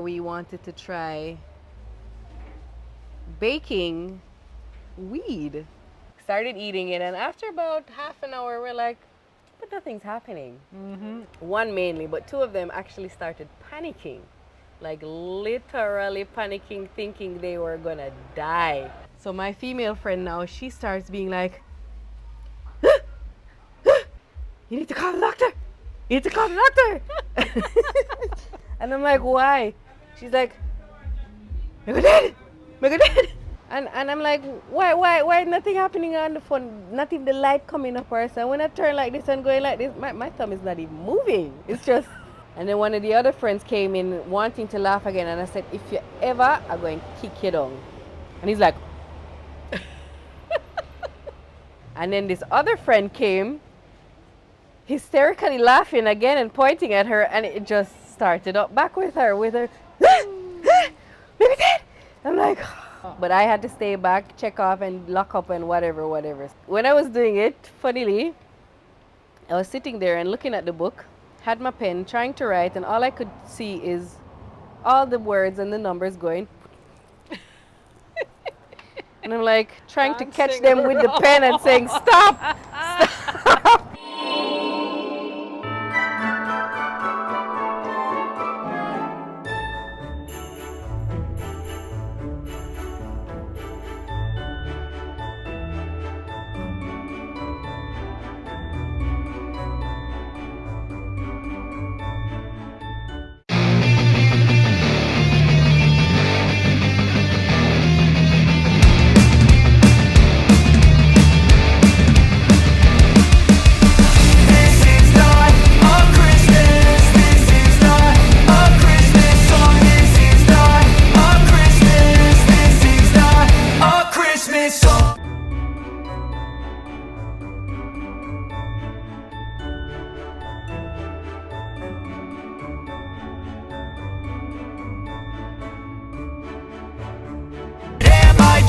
We wanted to try baking weed. Started eating it, and after about half an hour, we're like, but nothing's happening. One mainly, but two of them actually started panicking. Like literally panicking, thinking they were gonna die. So my female friend now, she starts being like, you need to call the doctor. You need to call the doctor. And I'm like, why? She's like, Mega dead. Mega dead. And I'm like, why nothing happening on the phone? Not even the light coming up or so. When I turn like this and going like this, my thumb is not even moving. It's just. And then one of the other friends came in wanting to laugh again, and I said, if you ever are going to kick you down. And he's like, and then this other friend came, hysterically laughing again and pointing at her, and it just started up back with her, maybe dead. I'm like, but I had to stay back, check off, and lock up and whatever. When I was doing it, funnily, I was sitting there and looking at the book, had my pen, trying to write, and all I could see is all the words and the numbers going. And I'm like trying to catch them with the pen and saying, stop, stop.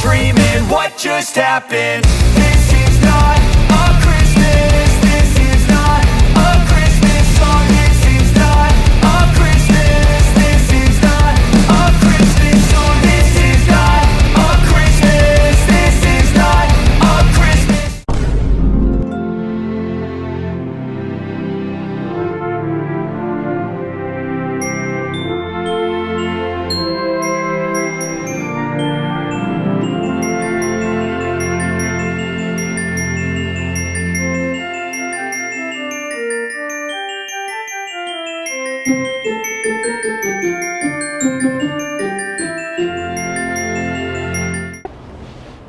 Dreaming what just happened. This is not a Christmas. This is not a Christmas song. This is not a Christmas. This is not a Christmas song. This is not a Christmas. This is not a Christmas.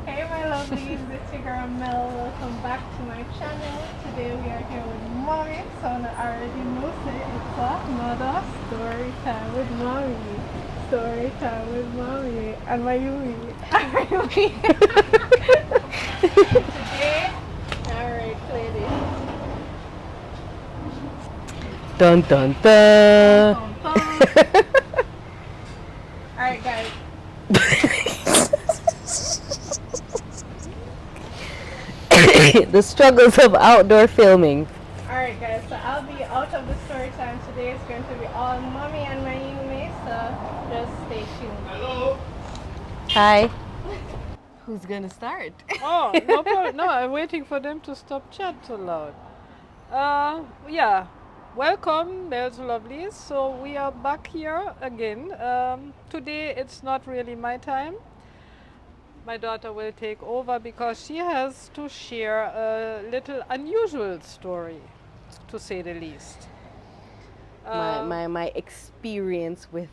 Hey my lovelies, it's your girl Mel. Welcome back to my channel. Today we are here with Mommy. So I already know it. It's another story time with Mommy. Story time with Mommy and Mayumi. Today, alright, play this. Dun dun dun. Alright guys. The struggles of outdoor filming. Alright guys, so I'll be out of the story time today. It's going to be all Mommy and Mayumi, so just stay tuned. Hello. Hi. Who's gonna start? Oh, no problem. No, I'm waiting for them to stop chat so loud. Yeah, welcome, there's lovelies. So we are back here again. Today it's not really my time. My daughter will take over because she has to share a little unusual story, to say the least. My experience with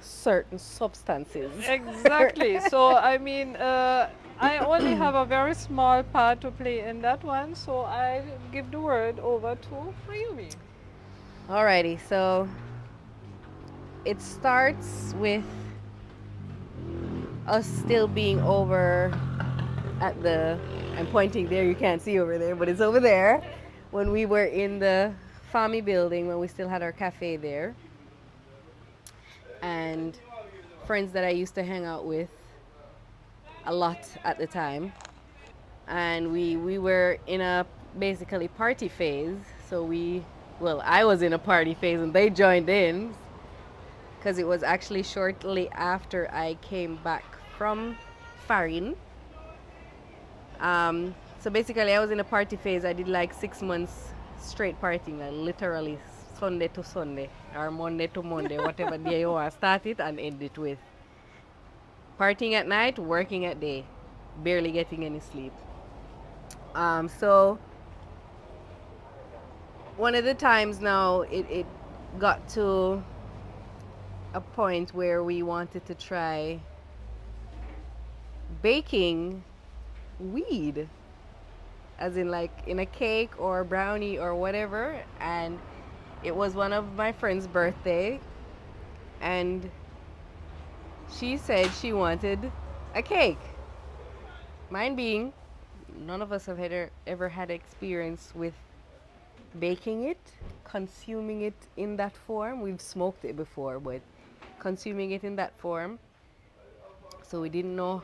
certain substances. Exactly. So I mean, I only have a very small part to play in that one, so I give the word over to Mayumi. Alrighty, so it starts with us still being over at the, I'm pointing there, you can't see over there, but it's over there, when we were in the Fami building, when we still had our cafe there. And friends that I used to hang out with a lot at the time. And we were in a basically party phase. So I was in a party phase and they joined in. because it was actually shortly after I came back from Farin. So basically, I was in a party phase. I did like 6 months straight partying, like literally Sunday to Sunday or Monday to Monday, whatever day you want. Start it and end it with partying at night, working at day, barely getting any sleep. So one of the times now, it got to a point where we wanted to try baking weed, as in like in a cake or brownie or whatever. And it was one of my friend's birthday, and she said she wanted a cake. Mine being, none of us have ever had experience with baking it, consuming it in that form. We've smoked it before, but consuming it in that form. So we didn't know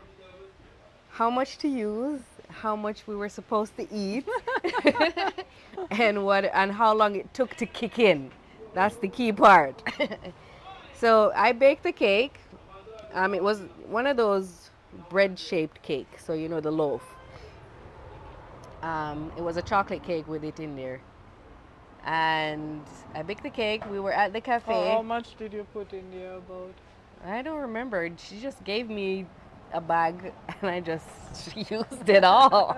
how much to use, how much we were supposed to eat, and how long it took to kick in. That's the key part. So I baked the cake. It was one of those bread-shaped cake, so you know the loaf. It was a chocolate cake with it in there. And I baked the cake. We were at the cafe. How much did you put in there about? I don't remember. She just gave me a bag and I just used it all.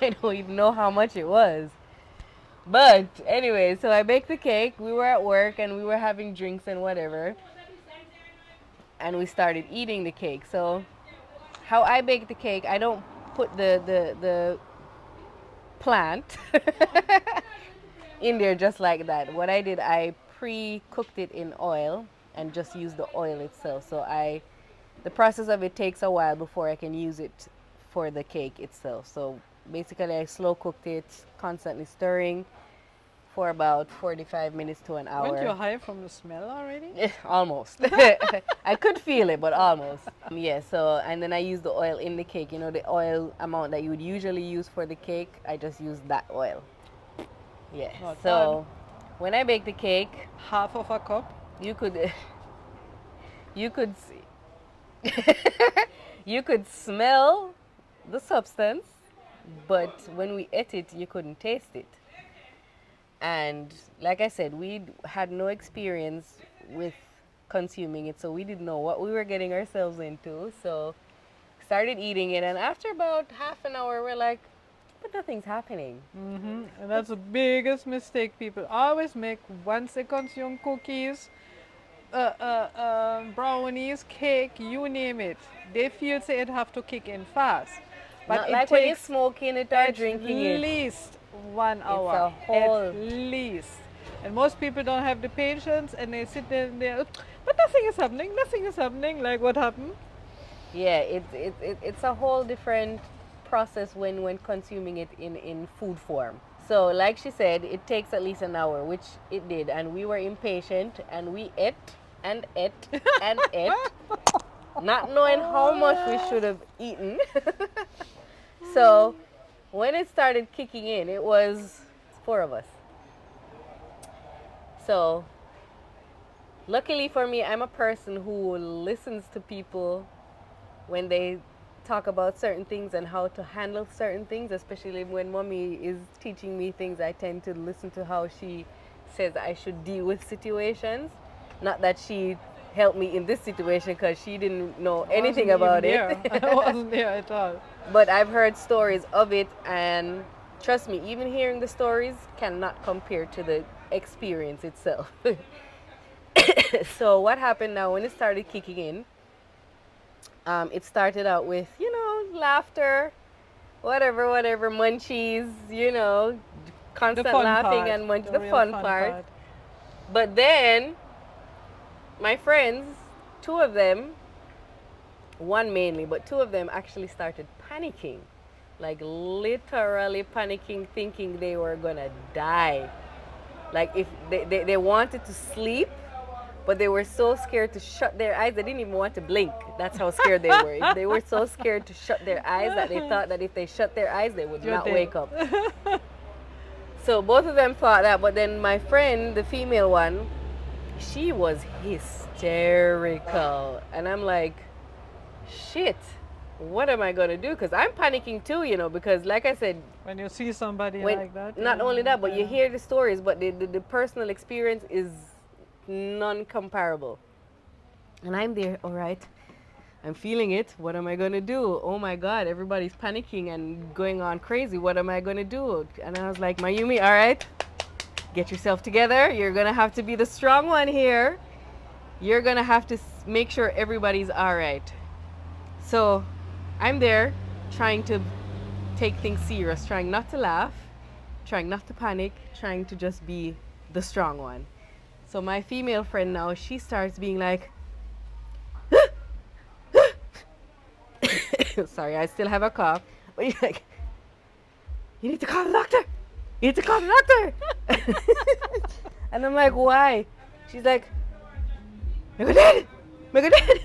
I don't even know how much it was. But anyway, so I baked the cake. We were at work and we were having drinks and whatever. And we started eating the cake. So how I bake the cake, I don't put the plant in there just like that. What I did, I pre-cooked it in oil and just used the oil itself. So the process of it takes a while before I can use it for the cake itself. So basically I slow cooked it, constantly stirring for about 45 minutes to an hour. Weren't you high from the smell already? Almost. I could feel it, but almost. Yeah, so, and then I used the oil in the cake. You know, the oil amount that you would usually use for the cake, I just used that oil. Yeah, Not so when I bake the cake, Half of a cup. you could, you could you could smell the substance, but when we ate it, you couldn't taste it. And like I said, we had no experience with consuming it, so we didn't know what we were getting ourselves into. So started eating it, and after about half an hour, we're like, but nothing's happening. And that's the biggest mistake people always make once they consume cookies, brownies, cake, you name it. They feel say it have to kick in fast. But Not it like when you're takes smoking it or at drinking it. least 1 hour. a whole- At least. And most people don't have the patience and they sit there and they're, but nothing is happening, nothing is happening. Like what happened? Yeah, it's a whole different process when consuming it in food form. So like she said, it takes at least an hour, which it did, and we were impatient and we ate and ate and ate, not knowing how much we should have eaten. So when it started kicking in, it was 4 of us. So luckily for me, I'm a person who listens to people when they talk about certain things and how to handle certain things, especially when mommy is teaching me things. I tend to listen to how she says I should deal with situations. Not that she helped me in this situation, because she didn't know anything about it. I wasn't there at all. But I've heard stories of it, and trust me, even hearing the stories cannot compare to the experience itself. So what happened now when it started kicking in, it started out with, laughter, whatever, munchies, constant laughing and munchies, the fun part. But then my friends, 2 of them, one mainly, but 2 of them actually started panicking, like literally panicking, thinking they were gonna die. Like if they wanted to sleep, but they were so scared to shut their eyes, they didn't even want to blink. That's how scared they were. They were so scared to shut their eyes that they thought that if they shut their eyes, they would not wake up. So both of them thought that, but then my friend, the female one, she was hysterical. And I'm like, shit, what am I going to do? Because I'm panicking too, you know, because like I said, When you see somebody when, like that. not yeah, only that, but you yeah. hear the stories, but the personal experience is non-comparable. And I'm there, all right, I'm feeling it. What am I going to do? Oh my God, everybody's panicking and going on crazy. What am I going to do? And I was like, Mayumi, all right, get yourself together. You're going to have to be the strong one here. You're going to have to make sure everybody's all right. So I'm there trying to take things serious, trying not to laugh, trying not to panic, trying to just be the strong one. So my female friend now, she starts being like, sorry, I still have a cough, but you're like, you need to call the doctor. You need to call the doctor. And I'm like, why? She's like, me go dead. Me go dead.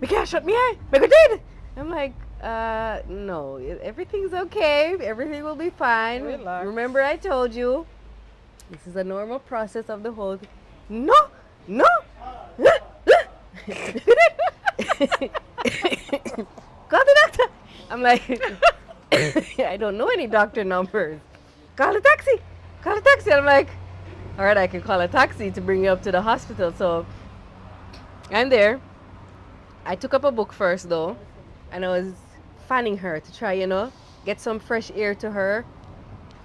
Me can't shut me eye. Me go dead. I'm like, no, everything's okay. Everything will be fine. Relax. Remember I told you, this is a normal process of the whole thing. No, no. Call the doctor. I'm like, I don't know any doctor numbers. Call a taxi. Call a taxi. I'm like, all right, I can call a taxi to bring you up to the hospital. So I'm there. I took up a book first though, and I was fanning her to try, you know, get some fresh air to her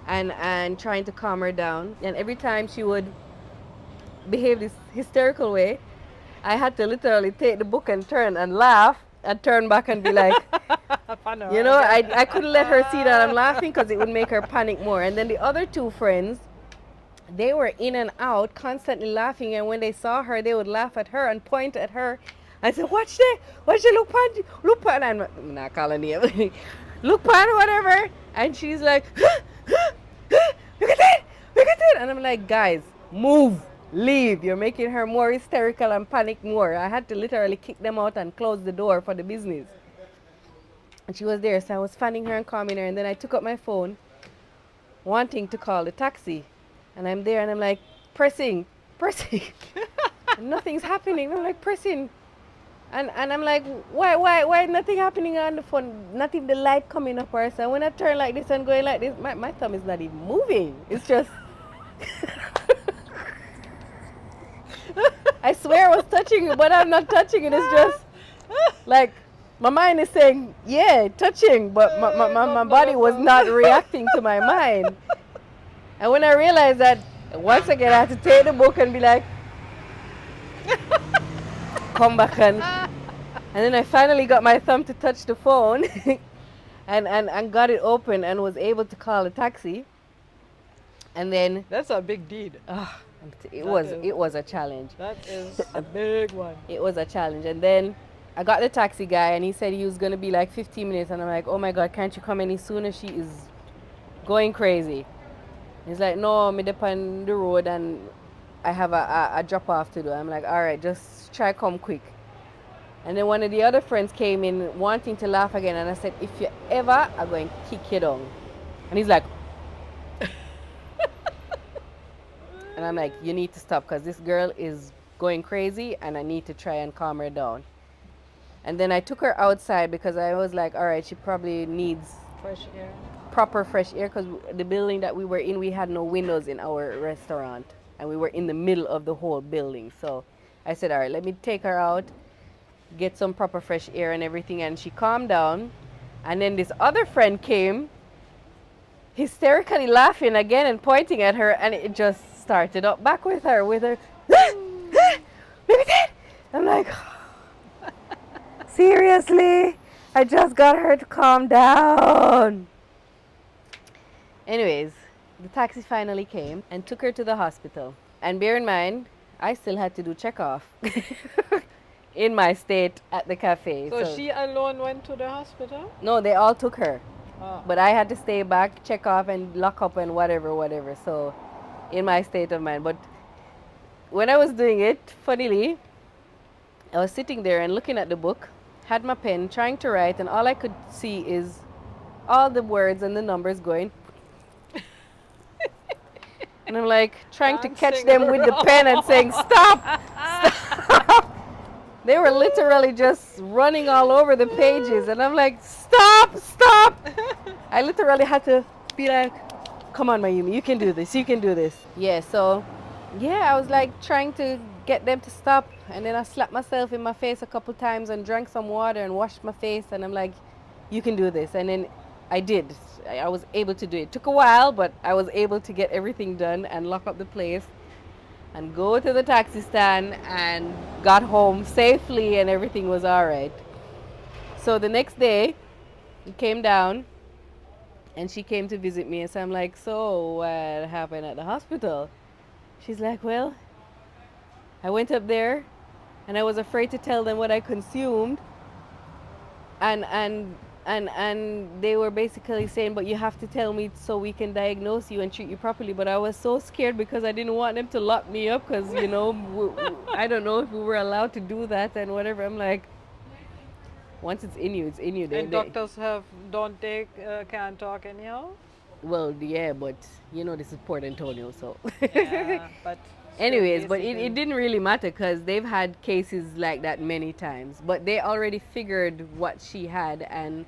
and trying to calm her down. And every time she would behave this hysterical way, I had to literally take the book and turn and laugh and turn back and be like, you know, I couldn't let her see that I'm laughing because it would make her panic more. And then the other two friends, they were in and out, constantly laughing. And when they saw her, they would laugh at her and point at her. I said, watch there, look pan. I'm not calling it. Look pan, whatever. And she's like, look at that. And I'm like, guys, move, leave. You're making her more hysterical and panic more. I had to literally kick them out and close the door for the business. And she was there, so I was fanning her and calming her. And then I took up my phone, wanting to call the taxi. And I'm there and I'm like, pressing. Nothing's happening. I'm like, pressing. And I'm like, why nothing happening on the phone? Not even the light coming up or so. When I turn like this and going like this, my thumb is not even moving. It's just, I swear I was touching it, but I'm not touching it. It's just like, my mind is saying, yeah, touching, but my body was not reacting to my mind. And when I realized that, once again, I had to take the book and be like, come back and then I finally got my thumb to touch the phone and got it open and was able to call a taxi. And then That's a big deed. it was a challenge. That is a big one. It was a challenge. And then I got the taxi guy and he said he was gonna be like 15 minutes and I'm like, oh my God, can't you come any sooner? She is going crazy. He's like, no, I'm up on the road and I have a drop off to do. I'm like, all right, just try come quick. And then one of the other friends came in wanting to laugh again and I said, if you ever are going to kick you down. And he's like, and I'm like, you need to stop because this girl is going crazy and I need to try and calm her down. And then I took her outside because I was like, all right, she probably needs Fresh air. proper fresh air because the building that we were in, we had no windows in our restaurant and we were in the middle of the whole building. So I said, all right, let me take her out, get some proper fresh air and everything. And she calmed down. And then this other friend came hysterically laughing again and pointing at her, and it just started up back with her I'm like, seriously? I just got her to calm down. Anyways, the taxi finally came and took her to the hospital. And bear in mind, I still had to do check-off in my state at the cafe. So she alone went to the hospital? No, they all took her. Oh. But I had to stay back, check off and lock up and whatever. So in my state of mind. But when I was doing it, funnily, I was sitting there and looking at the book, had my pen, trying to write, and all I could see is all the words and the numbers going. And I'm like trying to catch Dancing them with the pen and saying, stop, stop. They were literally just running all over the pages. And I'm like, stop, stop. I literally had to be like, come on, Mayumi, you can do this, you can do this. Yeah, so, yeah, I was like trying to get them to stop. And then I slapped myself in my face a couple times and drank some water and washed my face. And I'm like, you can do this. And then I did. I was able to do it. It took a while, but I was able to get everything done and lock up the place and go to the taxi stand and got home safely and everything was all right. So the next day, we came down and she came to visit me. And so I'm like, so what happened at the hospital? She's like, well, I went up there and I was afraid to tell them what I consumed. And they were basically saying, but you have to tell me so we can diagnose you and treat you properly. But I was so scared because I didn't want them to lock me up because, you know, I don't know if we were allowed to do that and whatever. I'm like, once it's in you, it's in you. And doctors can't talk anyhow? Well, yeah, but you know, this is Port Antonio, so. Yeah, but Anyways, but it didn't really matter because they've had cases like that many times. But they already figured what she had and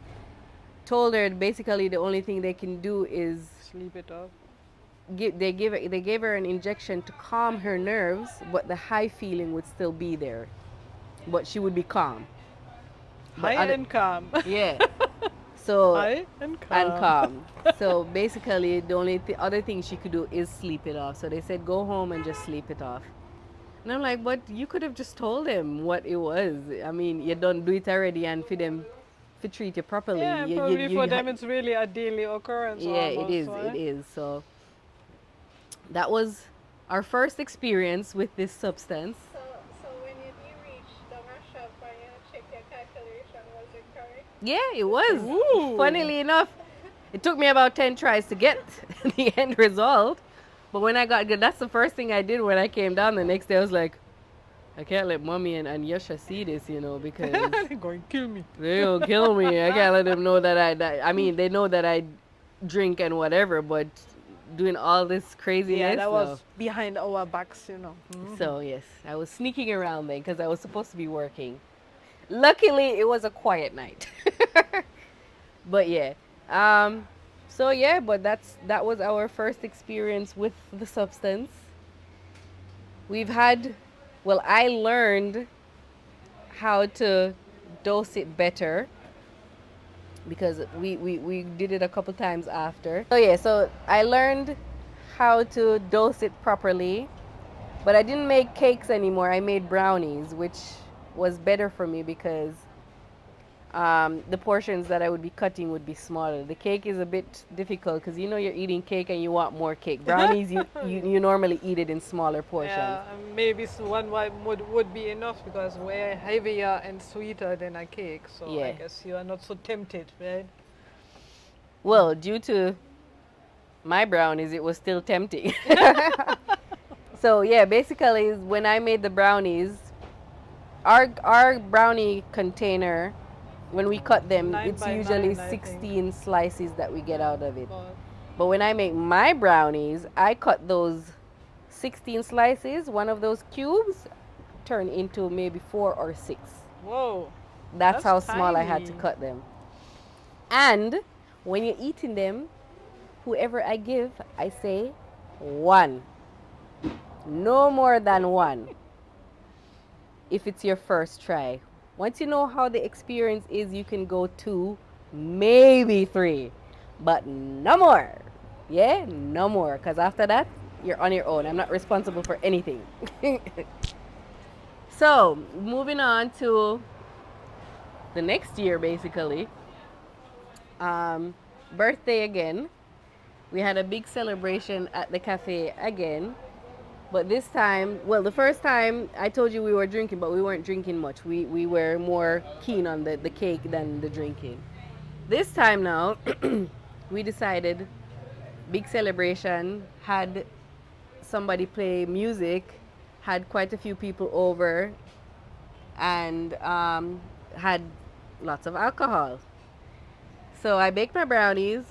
told her basically the only thing they can do is sleep it off. they gave her an injection to calm her nerves, but the high feeling would still be there. But she would be calm. But High and calm. Yeah. So High and calm. and calm. So basically, the only other thing she could do is sleep it off. So they said, go home and just sleep it off. And I'm like, but you could have just told them what it was. I mean, you don't do it already, and for them to treat you properly. Yeah, probably for them it's really a daily occurrence. Yeah, almost, it is. right? It is. So that was our first experience with this substance. So when you do reach the shop and you check your calculation, was it correct? Yeah, it was. Ooh. Funnily enough, it took me about 10 tries to get the end result. But when I got good, that's the first thing I did when I came down the next day. I was like, I can't let mommy and Yasha see this, you know, because They're going to kill me. they'll kill me. I can't let them know that I mean, they know that I drink and whatever, but doing all this craziness. Yeah, that no. was behind our backs, you know. So, yes, I was sneaking around then because I was supposed to be working. Luckily, it was a quiet night. But yeah. So yeah, but that was our first experience with the substance. I learned how to dose it better because we did it a couple times after. So yeah, so I learned how to dose it properly, but I didn't make cakes anymore. I made brownies, which was better for me because the portions that I would be cutting would be smaller. The cake is a bit difficult because you know you're eating cake and you want more cake. Brownies, you normally eat it in smaller portions. Yeah, maybe one would be enough because we're heavier and sweeter than a cake. So Yeah. I guess you are not so tempted, right? Well, due to my brownies, it was still tempting. So yeah, basically when I made the brownies, our brownie container, when we cut them, 9 it's by usually 9, I 16 slices that we get out of it. But But when I make my brownies, I cut those 16 slices, one of those cubes turn into maybe 4 or 6. whoa. That's how That's small I had to tiny. cut them. And when you're eating them, whoever I give, I say 1. No more than 1. If it's your first try. Once you know how the experience is, you can go 2, maybe 3, but no more. Yeah, no more. Because after that, you're on your own. I'm not responsible for anything. So, moving on to the next year, basically. Birthday again. We had a big celebration at the cafe again. But this time, well, the first time I told you we were drinking, but we weren't drinking much. We were more keen on the cake than the drinking. This time now, we decided, big celebration, had somebody play music, had quite a few people over, and had lots of alcohol. So I baked my brownies.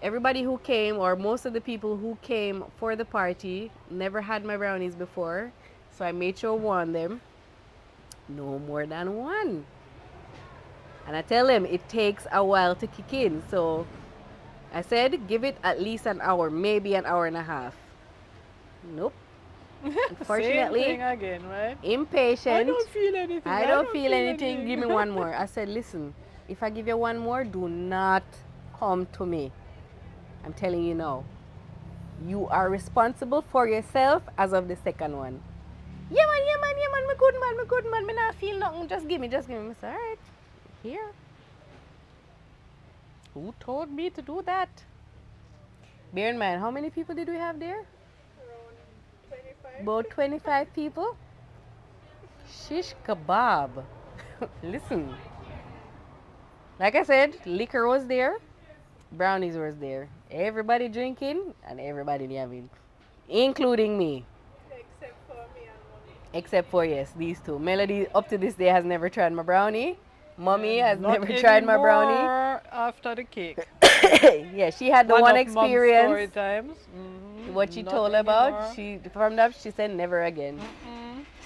everybody who came, or most of the people who came for the party, never had my brownies before. So I made sure warn them, no more than one. And I tell them it takes a while to kick in. So I said, give it at least an hour, maybe an hour and a half. Nope. Same Unfortunately, thing again, right? impatient. I don't feel anything. I don't feel anything. Give me one more. I said, listen, if I give you one more, do not come to me. I'm telling you now. You are responsible for yourself as of the second one. Yeah, man, me good, man. Me not feel nothing. Just give me. I said, all right, here. Who told me to do that? Bear in mind, how many people did we have there? Around 25. About 25 people. Shish kebab. Listen. Like I said, liquor was there. Brownies was there. Everybody drinking and everybody having. Including me. Except for me and mommy. Except for, yes, these two. Melody, up to this day, has never tried my brownie. Mommy has Not never tried my brownie. anymore after the cake. Yeah, she had the one of Mom's experience. story times. Mhm. What she Not told anymore. about, from that she said never again.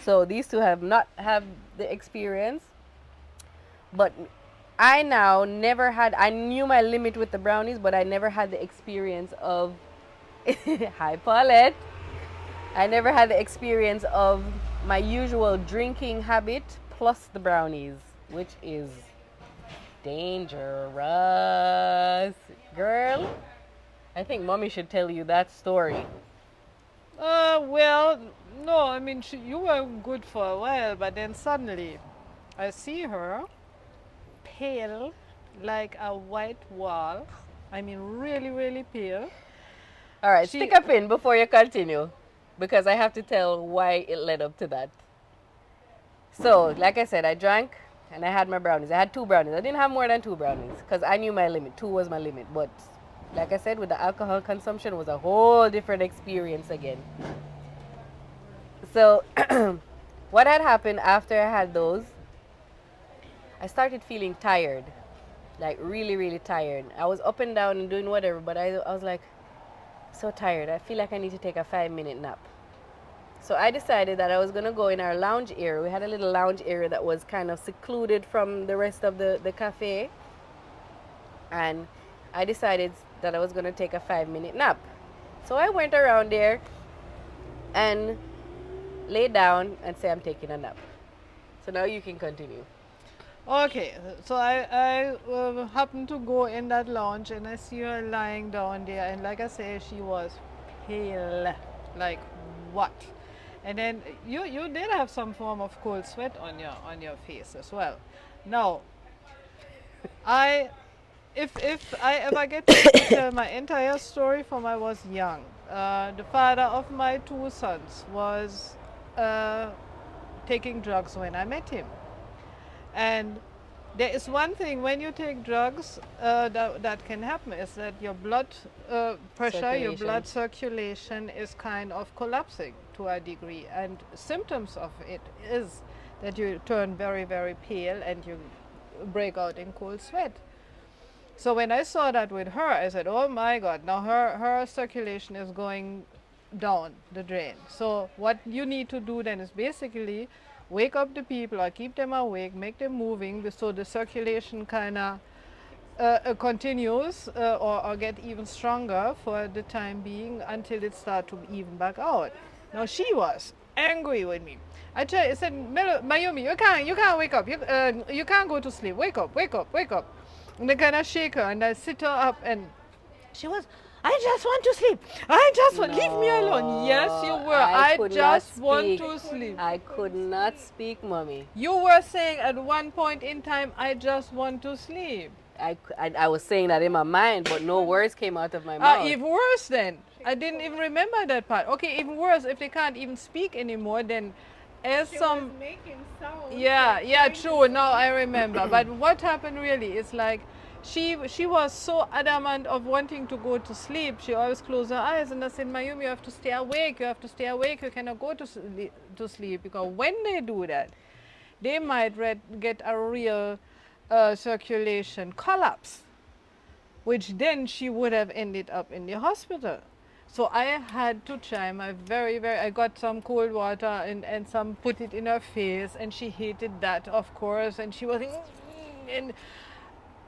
So these two have not have the experience. But I now never had, I knew my limit with the brownies, but I never had the experience of, hi Paulette, I never had the experience of my usual drinking habit plus the brownies, which is dangerous. Girl, I think mommy should tell you that story. Well, no, I mean, you were good for a while, but then suddenly I see her pale like a white wall. I mean, really, really pale. All right, She- stick a pin before you continue, because I have to tell why it led up to that. So, like I said, I drank and I had my brownies. I had 2 brownies. I didn't have more than 2 brownies because I knew my limit. 2 was my limit. But, like I said, with the alcohol consumption was a whole different experience again. So, what had happened after I had those, I started feeling tired. Like, really, really tired. I was up and down and doing whatever, but I was like, so tired. I feel like I need to take a 5-minute nap. So I decided that I was going to go in our lounge area. We had a little lounge area that was kind of secluded from the rest of the cafe. And I decided that I was going to take a 5-minute nap. So I went around there and lay down and say I'm taking a nap. So now you can continue. Okay, so I happened to go in that lounge and I see her lying down there, and like I say, she was pale, like what? And then you did have some form of cold sweat on your face as well. Now, if I ever get to tell my entire story from I was young, the father of my 2 sons was taking drugs when I met him. And there is one thing when you take drugs that can happen is that your blood pressure, your blood circulation is kind of collapsing to a degree. And symptoms of it is that you turn very, very pale and you break out in cold sweat. So when I saw that with her, I said, oh my God, now her circulation is going down the drain. So what you need to do then is basically wake up the people or keep them awake, make them moving so the circulation kind of continues or get even stronger for the time being until it starts to even back out. Now she was angry with me. I said, Mayumi, you can't wake up. You can't go to sleep. Wake up, wake up, wake up. And I kind of shake her and I sit her up and she was, I just want to sleep. I just want, leave me alone. Yes, you were. I just want to sleep. I could not speak, mommy. You were saying at one point in time, I just want to sleep. I was saying that in my mind, but no words came out of my mouth. Even worse then. I didn't even remember that part. Okay, even worse, if they can't even speak anymore, then as She some... was making sounds. Yeah, true. Now I remember. But what happened really is like she was so adamant of wanting to go to sleep. She always closed her eyes and I said, Mayumi, you have to stay awake. You have to stay awake. You cannot go to sleep because when they do that, they might get a real circulation collapse. which then she would have ended up in the hospital. So I had to try my I got some cold water and some put it in her face, and she hated that, of course, and she was, and,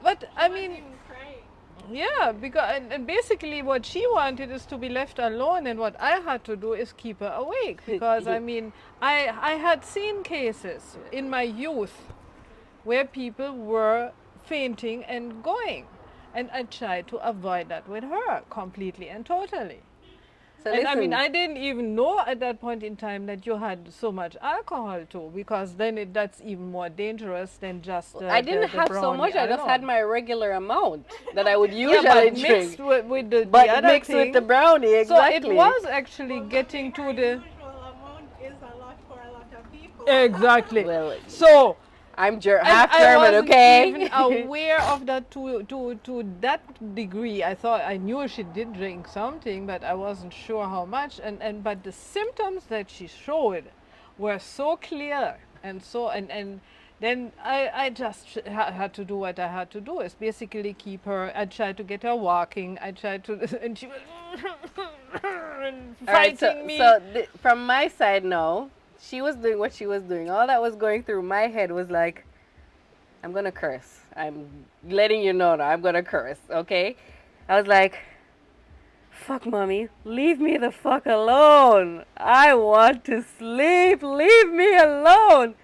but I mean, Even crying. yeah, because and basically what she wanted is to be left alone, and what I had to do is keep her awake, because I mean, I had seen cases in my youth where people were fainting and going, and I tried to avoid that with her completely and totally. So And I mean, listen, I didn't even know at that point in time that you had so much alcohol too, because then that's even more dangerous than just I didn't the have so brownie much. I just had alone. my regular amount that I would Yeah, usually but drink. mixed with the But other mixed thing. with the brownie, exactly. So it was actually Well, getting maybe to her the usual amount is a lot for a lot of people. exactly. Well, So I'm and half I German, wasn't okay? even aware of that to that degree. I thought I knew she did drink something, but I wasn't sure how much. And but the symptoms that she showed were so clear, and so and then I just had to do what I had to do, is basically keep her. I tried to get her walking. I tried to, and she was fighting All right, me. from my side now, she was doing what she was doing. All that was going through my head was like, I'm gonna curse. I'm letting you know now, I'm gonna curse, okay? I was like, fuck, mommy, leave me the fuck alone. I want to sleep. Leave me alone.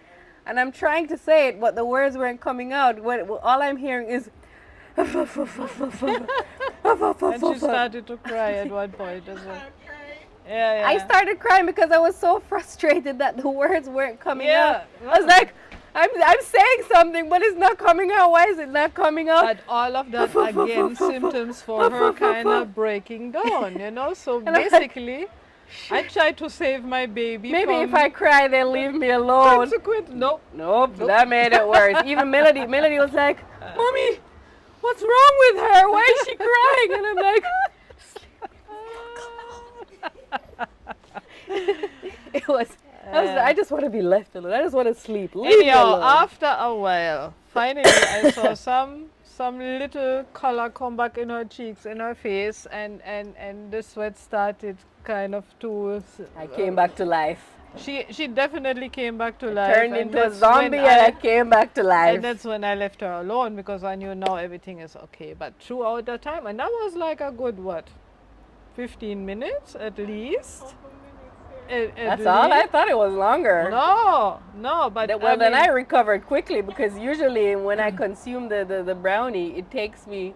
And I'm trying to say it, but the words weren't coming out. All I'm hearing is. And she started to cry at one point as well. Okay. Yeah, yeah. I started crying because I was so frustrated that the words weren't coming out. Yeah. I was like, I'm saying something, but it's not coming out. Why is it not coming out? But all of that again, symptoms for her kind of breaking down, you know. So And I'm like, basically, I tried to save my baby. Maybe from if I cry, they'll leave me alone. consequent. Nope. Nope, that made it worse. Even Melody was like, Mommy, what's wrong with her? Why is she crying? And I'm like, I just want to be left alone. I just want to sleep. Leave me Anyhow, alone. after a while, finally I saw some little color come back in her cheeks, in her face, and the sweat started kind of to. I came back to life. She definitely came back to life. Turned and into a that's zombie when and I came back to life. And that's when I left her alone, because I knew now everything is okay. But throughout the time, and that was like a good, what, 15 minutes at least? Couple minutes here. At That's all? I least. thought it was longer. No, but Then I recovered quickly, because usually when I consume the brownie, it takes me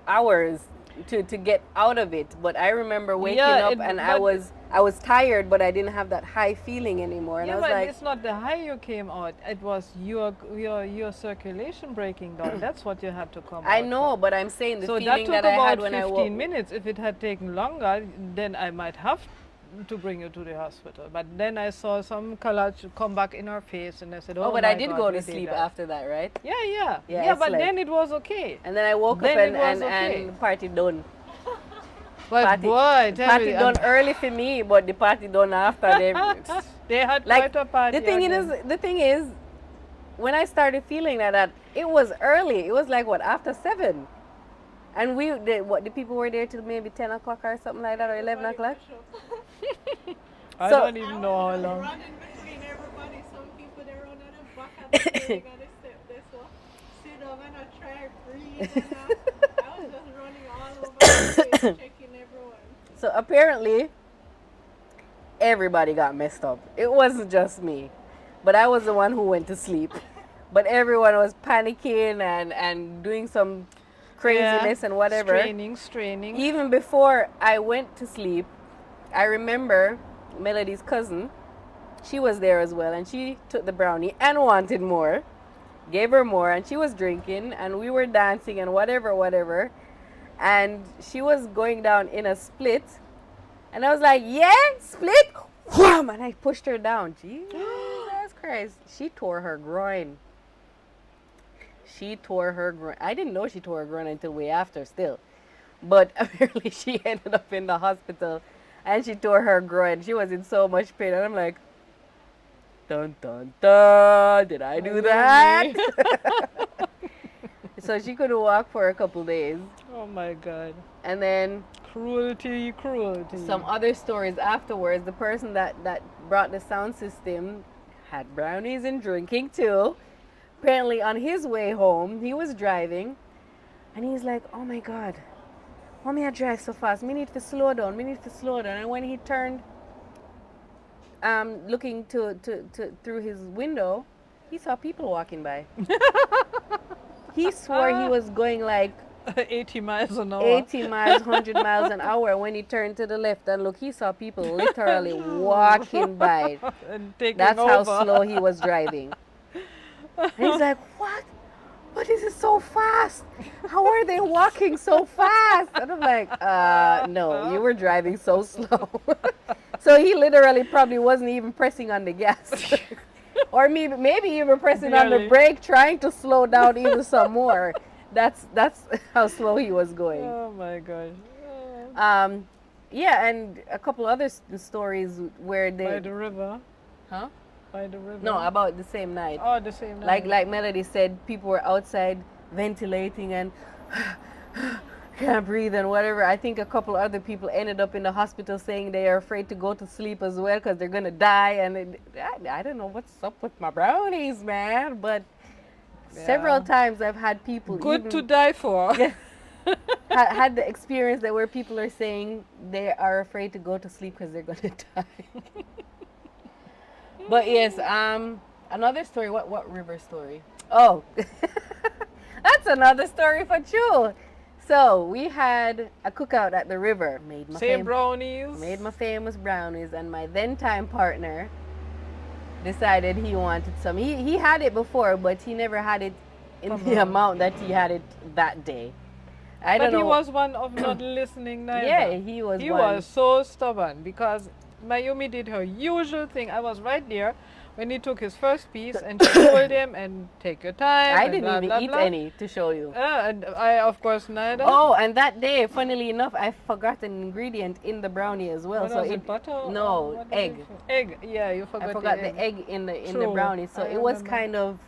hours to get out of it. But I remember waking up and I was tired, but I didn't have that high feeling anymore. And yeah, I was but like, it's not the high you came out. It was your circulation breaking down. That's what you had to come out. I know, but I'm saying the So that feeling took that I had about when I 15 woke. minutes. If it had taken longer, then I might have to bring you to the hospital. But then I saw some color come back in her face, and I said, Oh, but my I did God, go we to did sleep that. after that, right? Yeah, I but slept. then it was okay. And then I woke Then up it was okay. and party done. But Party- boy, tell Party me, done early for me, but the party done after. they had Like, quite a party. the thing is, when I started feeling like that, it was early. It was like what, after 7, and the people were there till maybe 10 o'clock or something like that, or 11 o'clock. I so- don't even know how long. Running between everybody. Some people they run at the back of the building and they step this one. Sit down and I try to breathe. And I was just running all over the place, checking everyone. So apparently, everybody got messed up. It wasn't just me, but I was the one who went to sleep. But everyone was panicking and doing some craziness and whatever. Straining. Even before I went to sleep, I remember Melody's cousin. She was there as well, and she took the brownie and wanted more. Gave her more, and she was drinking, and we were dancing and whatever. And she was going down in a split, and I was like, yeah, split. Wham! And I pushed her down. Jesus Christ. She tore her groin. I didn't know she tore her groin until way after still. But apparently she ended up in the hospital and she tore her groin. She was in so much pain. And I'm like, dun dun dun, did I do that? So she couldn't walk for a couple days. Oh my God. And then Cruelty, cruelty. some other stories afterwards. The person that brought the sound system had brownies and drinking too. Apparently, on his way home, he was driving, and he's like, "Oh my God, why me I drive so fast? Me need to slow down. Me need to slow down." And when he turned, looking to through his window, he saw people walking by. He swore he was going like 80 miles an hour. 80 miles, 100 miles an hour. When he turned to the left and look, he saw people literally walking by. And taking That's over. how slow he was driving. And he's like, what? But this is so fast. How are they walking so fast? And I'm like, no, you were driving so slow. So he literally probably wasn't even pressing on the gas. Or maybe you were pressing on the Really? brake, trying to slow down even some more. That's how slow he was going. Oh my gosh. Oh. Yeah, and a couple other stories where they... By the river. Huh? By the river. No, about the same night. Oh, the same night. Like Melody said, people were outside ventilating and can't breathe and whatever. I think a couple other people ended up in the hospital saying they are afraid to go to sleep as well because they're gonna die. And I don't know what's up with my brownies, man. But several Yeah. times I've had people Good to die for. Yeah, had the experience that where people are saying they are afraid to go to sleep because they're gonna die. But yes, another story. What river story? Oh, that's another story for you. So we had a cookout at the river. Same brownies. Made my famous brownies, and my then time partner decided he wanted some. He had it before, but he never had it in the amount that he had it that day. I But don't know. he was one of not listening neither. Yeah, he was. He one. was so stubborn because Mayumi did her usual thing. I was right there when he took his first piece and she told him, and take your time. I and didn't blah, even blah, eat blah. any to show you. And I, of course, neither. Oh, and that day, funnily enough, I forgot an ingredient in the brownie as well. What so was it, butter? or no, what did egg. you say? Egg, yeah, you forgot I forgot the egg. in the True, brownie. So I it was remember. kind of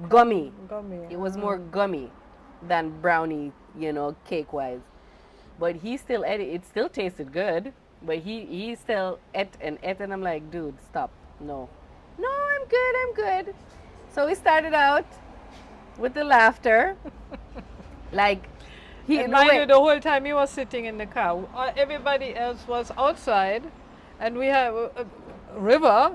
gummy. Gummy. It was more gummy than brownie, cake wise. But he still ate it. It still tasted good. But he still ate, and I'm like, dude, stop. No, I'm good. So we started out with the laughter. Like, And mind you, the whole time he was sitting in the car. Everybody else was outside, and we have a river,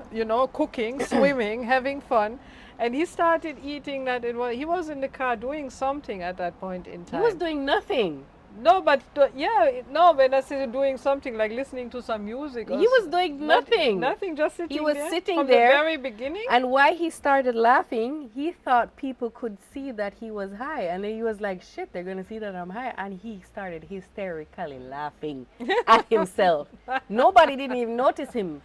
cooking, swimming, having fun. And he started eating that. He was in the car doing something at that point in he time. was doing nothing. No, but when I say doing something like listening to some music. Or He was doing nothing. Nothing, just sitting He was there sitting from there. the very beginning. And why he started laughing, he thought people could see that he was high. And then he was like, shit, they're going to see that I'm high. And he started hysterically laughing at himself. Nobody didn't even notice him.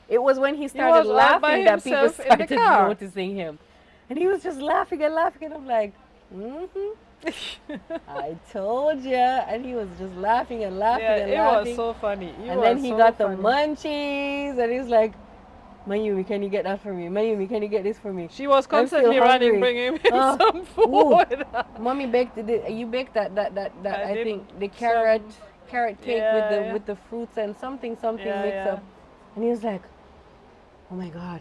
It was when he started was all by laughing that people himself in the started car. noticing him. And he was just laughing and laughing. And I'm like, I told ya. And he was just laughing and laughing Yeah, and it laughing. was so funny. And then he got the munchies, and he's like, Mayumi, can you get that for me? Mayumi, can you get this for me? She was I'm still constantly running, hungry. bringing him some food. Mommy baked you baked that I did think the carrot cake Yeah. with the fruits and something Yeah, mix yeah. up. And he was like, oh my God,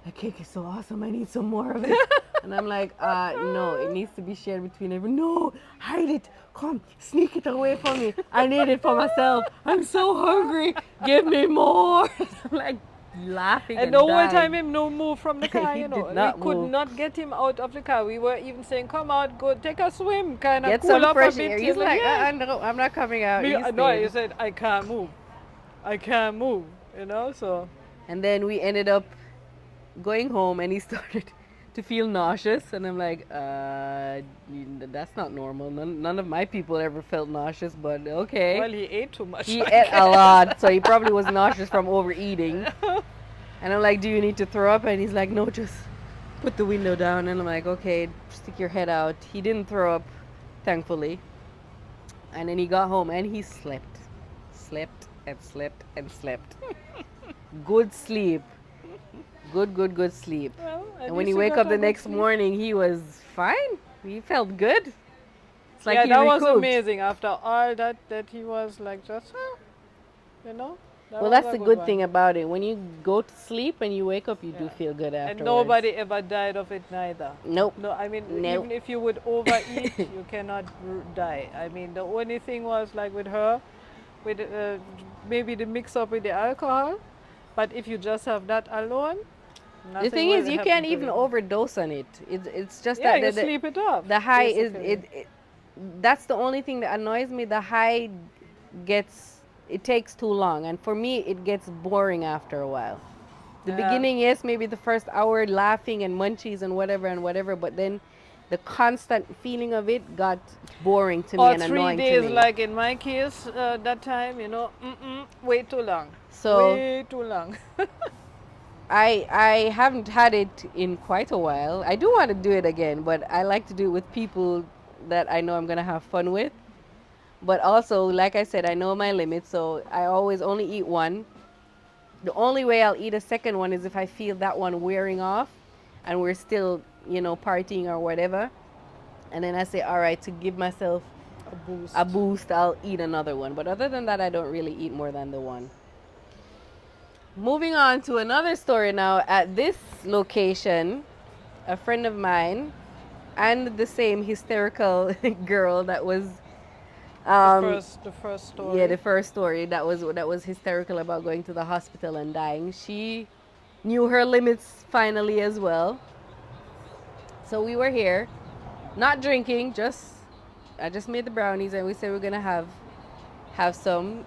that cake is so awesome. I need some more of it. And I'm like, no, it needs to be shared between everyone. No, hide it. Come, sneak it away from me. I need it for myself. I'm so hungry. Give me more. I'm like laughing. And the whole dying. time him no move from the car, He you know. did not We could move. not get him out of the car. We were even saying, come out, go take a swim, kind of Get cool some up fresh a bit. air. He's like, yeah. no, I'm not coming out. Me- He no, stayed. he said, I can't move. I can't move, so. And then we ended up going home, and he started to feel nauseous. And I'm like, that's not normal. None of my people ever felt nauseous, but okay. Well, he ate too much. He I ate a guess. lot, so he probably was nauseous from overeating. And I'm like, do you need to throw up? And he's like, no, just put the window down. And I'm like, okay, stick your head out. He didn't throw up, thankfully. And then he got home and he slept and slept. Good sleep. Good sleep. Well, at And when least he wake got up a the good next sleep. morning, he was fine. He felt good. It's like yeah, he that was recouped. amazing. After all that, he was like just, you know. That Well, was that's a the good one. thing about it. When you go to sleep and you wake up, you do Yeah. feel good And afterwards. nobody ever died of it neither. Nope. No, I mean, Nope. even if you would overeat, you cannot die. I mean, the only thing was like with her, with maybe the mix up with the alcohol, but if you just have that alone, The nothing thing will is, you happen can't to even you. overdose on it. It's just Yeah, that you sleep it off. the high is basically. that's the only thing that annoys me. The high it takes too long, and for me, it gets boring after a while. The Yeah. beginning, yes, maybe the first hour laughing and munchies and whatever, but then the constant feeling of it got boring to me Or and 3 annoying to days, me. like in my case, that time, way too long. So Way too long. I haven't had it in quite a while. I do want to do it again, but I like to do it with people that I know I'm gonna have fun with. But also, like I said, I know my limits, so I always only eat one. The only way I'll eat a second one is if I feel that one wearing off and we're still, partying or whatever. And then I say, all right, to give myself A boost. a boost, I'll eat another one. But other than that, I don't really eat more than the one. Moving on to another story now. At this location, a friend of mine and the same hysterical girl that was The first story. yeah, the first story that was hysterical about going to the hospital and dying. She knew her limits finally as well. So we were here, not drinking, I just made the brownies and we said we're gonna have some.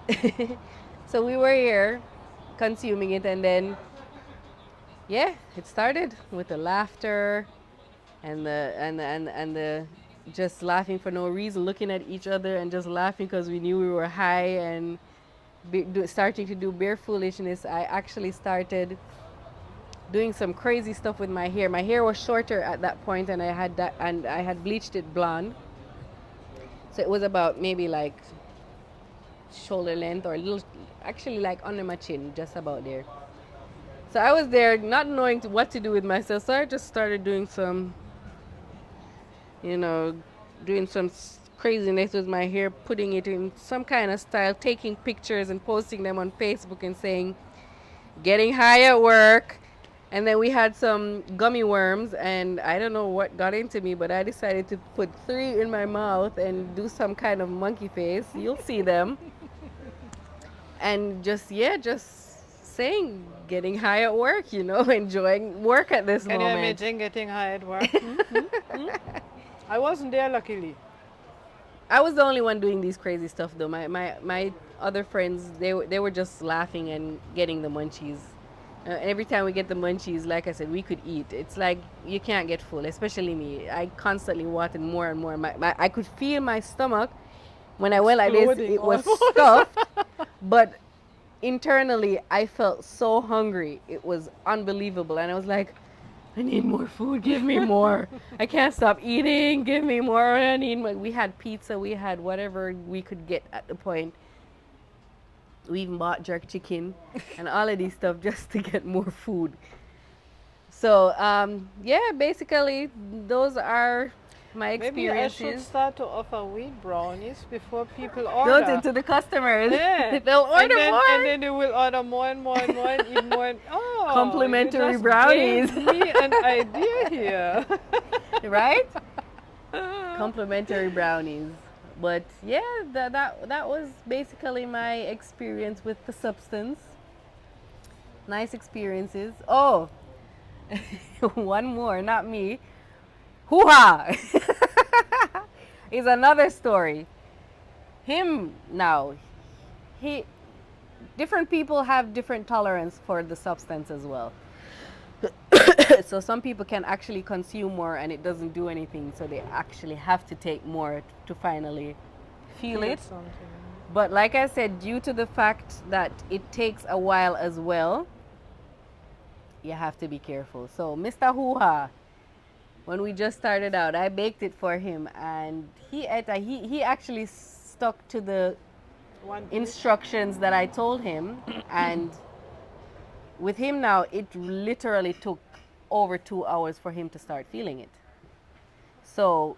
So we were here consuming it, and then yeah, it started with the laughter and the just laughing for no reason, looking at each other and just laughing because we knew we were high and starting to do bare foolishness. I actually started doing some crazy stuff with my hair. My hair was shorter at that point, and I had bleached it blonde. So it was about maybe like shoulder length or a little, actually like under my chin, just about there. So I was there not knowing what to do with myself. So I just started doing some, you know, doing some craziness with my hair, putting it in some kind of style, taking pictures and posting them on Facebook and saying, getting high at work. And then we had some gummy worms, and I don't know what got into me, but I decided to put 3 in my mouth and do some kind of monkey face. You'll see them. And just saying, getting high at work, enjoying work at this Can you moment. imagine getting high at work? I wasn't there, luckily. I was the only one doing these crazy stuff though. My other friends, they were just laughing and getting the munchies. Every time we get the munchies, like I said, we could eat. It's like you can't get full, especially me. I constantly wanted more and more. I could feel my stomach when I went like this. Exploding It was almost. stuffed, but internally I felt so hungry. It was unbelievable, and I was like, I need more food. Give me more. I can't stop eating. Give me more. I need more. We had pizza. We had whatever we could get at the point. We even bought jerk chicken and all of these stuff just to get more food. So, yeah, basically, those are my Maybe I experiences. should start to offer wheat brownies before people Don't order. it to the customers. Yeah. They'll order more. And then they will order more and more and more and eat more. And, oh, Complimentary you just brownies. gave me an idea here. Right? Complimentary brownies. But yeah, that was basically my experience with the substance. Nice experiences. Oh, one more, not me. Hoo-ha! Is another story. Him now, different people have different tolerance for the substance as well. So some people can actually consume more and it doesn't do anything, so they actually have to take more to finally feel it. Something. But like I said, due to the fact that it takes a while as well, you have to be careful. So Mr. Hoo-ha, when we just started out, I baked it for him, and he actually stuck to the instructions that I told him. And with him now, it literally took over 2 hours for him to start feeling it. So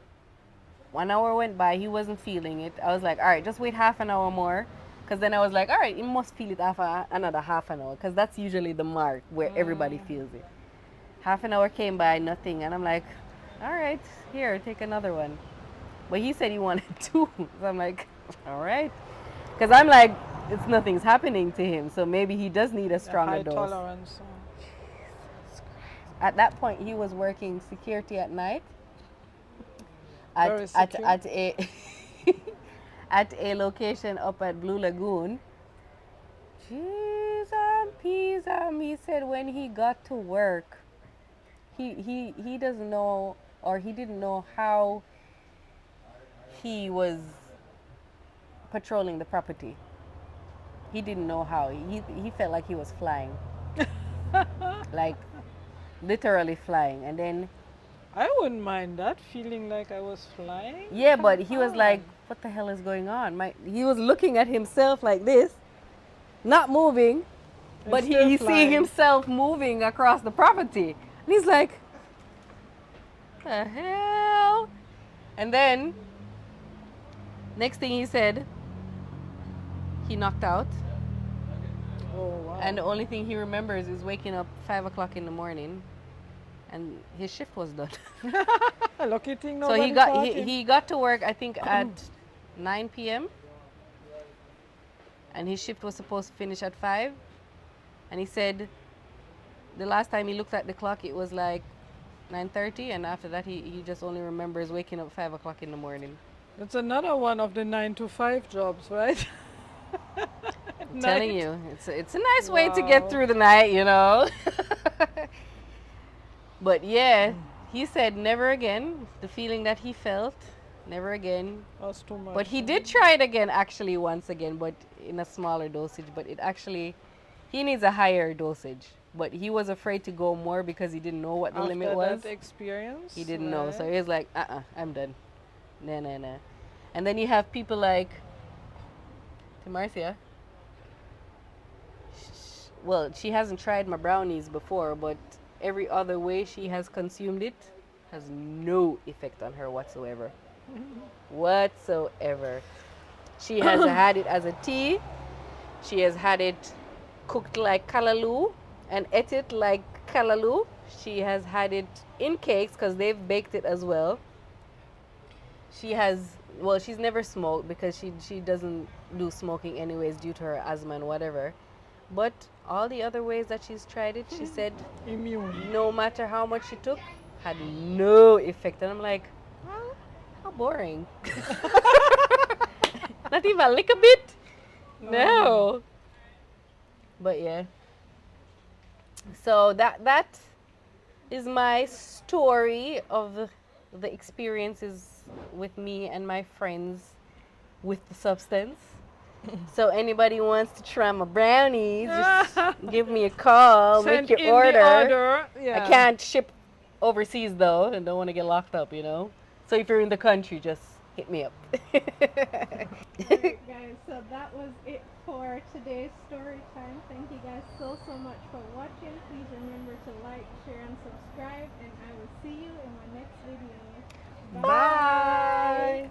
1 hour went by, he wasn't feeling it. I was like, all right, just wait half an hour more. Because then I was like, all right, he must feel it after another half an hour. Because that's usually the mark where everybody feels it. Half an hour came by, nothing. And I'm like, all right, here, take another one. But he said he wanted two. So I'm like, all right. Because I'm like, it's nothing's happening to him. So maybe he does need a stronger high dose. tolerance. At that point, he was working security at night Very at secure. a at a location up at Blue Lagoon. Jeez and peas, he said when he got to work, he doesn't know, or he didn't know how he was patrolling the property. He didn't know how. He felt like he was flying. Like literally flying. And then I wouldn't mind that, feeling like I was flying. yeah, but Come he was on. like, what the hell is going on? He was looking at himself like this, not moving, but still he's seeing flying. himself moving across the property. And he's like, the hell? And then, next thing he said, he knocked out. Oh, wow. And the only thing he remembers is waking up 5 o'clock in the morning, and his shift was done. Lucky thing So nobody caught him. he got to work, I think, at 9 p.m. And his shift was supposed to finish at 5. And he said the last time he looked at the clock, it was like 9:30. And after that, he just only remembers waking up 5 o'clock in the morning. It's another one of the 9 to 5 jobs, right? I'm telling you, it's a nice way to get through the night, you know. But yeah, he said never again. The feeling that he felt, never again. That's too much. But he did try it again, actually, once again, but in a smaller dosage. But it actually, he needs a higher dosage. But he was afraid to go more because he didn't know what the After limit was. that experience, He didn't know. So right? he was like, I'm done. Nah. And then you have people like Marcia. Well, she hasn't tried my brownies before, but every other way she has consumed it has no effect on her whatsoever. Whatsoever. She has had it as a tea. She has had it cooked like callaloo and ate it like callaloo. She has had it in cakes because they've baked it as well. She's never smoked because she doesn't do smoking anyways due to her asthma and whatever. But all the other ways that she's tried it, she said Immune. no matter how much she took, had no effect. And I'm like, well, how boring. Not even a little bit? No. But yeah. So that is my story of the experiences with me and my friends with the substance. So anybody wants to try my brownies, just give me a call, Send make in your the order. Yeah. I can't ship overseas though, and don't want to get locked up, you know. So if you're in the country, just hit me up. Alright guys, so that was it for today's story time. Thank you guys so much for watching. Please remember to like, share, and subscribe, and I will see you in my next video. Bye.